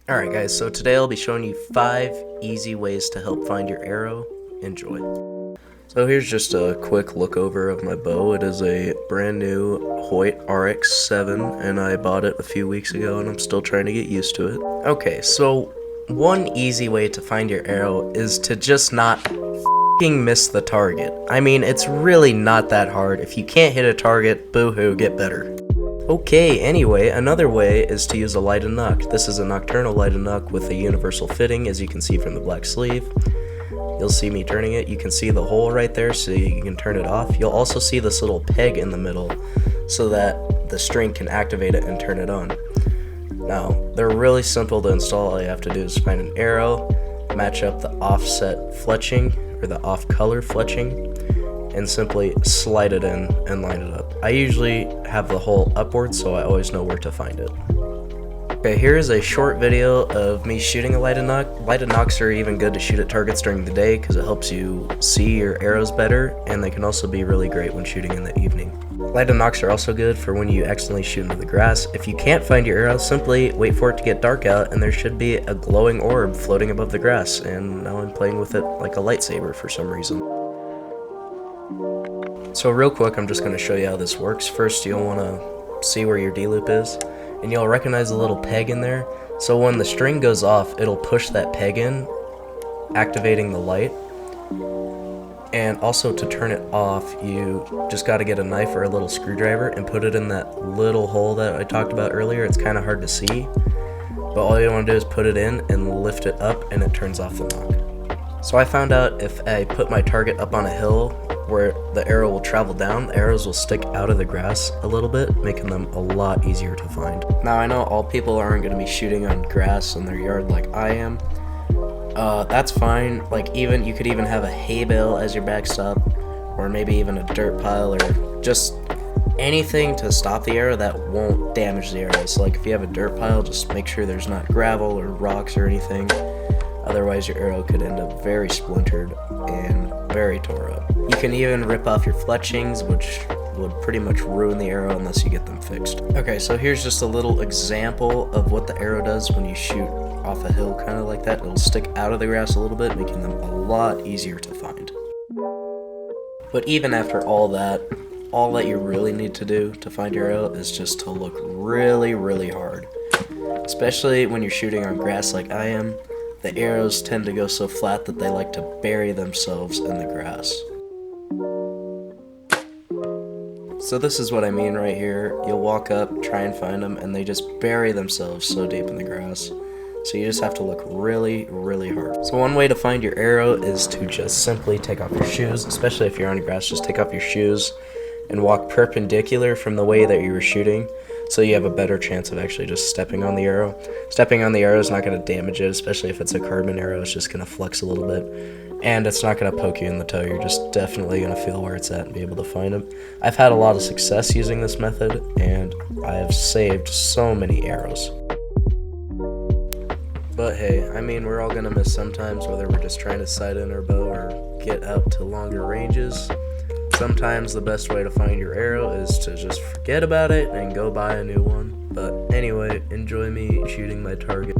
Alright guys, so today I'll be showing you 5 easy ways to help find your arrow. Enjoy. So here's just a quick look over of my bow. It is a brand new Hoyt RX-7 and I bought it a few weeks ago and I'm still trying to get used to it. Okay, so one easy way to find your arrow is to just not f***ing miss the target. I mean, it's really not that hard. If you can't hit a target, boo-hoo, get better. Okay, anyway, another way is to use a lighted nock. This is a nocturnal lighted nock with a universal fitting, as you can see from the black sleeve. You'll see me turning it. You can see the hole right there, so you can turn it off. You'll also see this little peg in the middle, so that the string can activate it and turn it on. Now, they're really simple to install. All you have to do is find an arrow, match up the offset fletching, or the off-color fletching, and simply slide it in and line it up. I usually have the hole upward, so I always know where to find it. Okay, here is a short video of me shooting a lighted nock. Lighted nocks are even good to shoot at targets during the day because it helps you see your arrows better, and they can also be really great when shooting in the evening. Lighted nocks are also good for when you accidentally shoot into the grass. If you can't find your arrow, simply wait for it to get dark out and there should be a glowing orb floating above the grass, and now I'm playing with it like a lightsaber for some reason. So real quick, I'm just going to show you how this works. First, you'll want to see where your D-loop is, and you'll recognize a little peg in there. So when the string goes off, it'll push that peg in, activating the light. And also to turn it off, you just got to get a knife or a little screwdriver and put it in that little hole that I talked about earlier. It's kind of hard to see, but all you want to do is put it in and lift it up, and it turns off the nock. So I found out if I put my target up on a hill where the arrow will travel down, the arrows will stick out of the grass a little bit, making them a lot easier to find. Now I know all people aren't going to be shooting on grass in their yard like I am. That's fine. Like, even you could even have a hay bale as your backstop, or maybe even a dirt pile, or just anything to stop the arrow that won't damage the arrow. So like if you have a dirt pile, just make sure there's not gravel or rocks or anything. Otherwise your arrow could end up very splintered and very tore up. You can even rip off your fletchings, which would pretty much ruin the arrow unless you get them fixed. Okay, so here's just a little example of what the arrow does when you shoot off a hill, kind of like that. It'll stick out of the grass a little bit, making them a lot easier to find. But even after all that you really need to do to find your arrow is just to look really, really hard. Especially when you're shooting on grass like I am. The arrows tend to go so flat that they like to bury themselves in the grass. So this is what I mean right here. You'll walk up, try and find them, and they just bury themselves so deep in the grass. So you just have to look really, really hard. So one way to find your arrow is to just simply take off your shoes, especially if you're on grass. Just take off your shoes and walk perpendicular from the way that you were shooting, so you have a better chance of actually just stepping on the arrow. Stepping on the arrow is not going to damage it, especially if it's a carbon arrow. It's just going to flex a little bit, and it's not going to poke you in the toe. You're just definitely going to feel where it's at and be able to find them. I've had a lot of success using this method, and I have saved so many arrows. But hey, I mean, we're all going to miss sometimes, whether we're just trying to sight in our bow or get out to longer ranges. Sometimes the best way to find your arrow is to just forget about it and go buy a new one. But anyway, enjoy me shooting my target.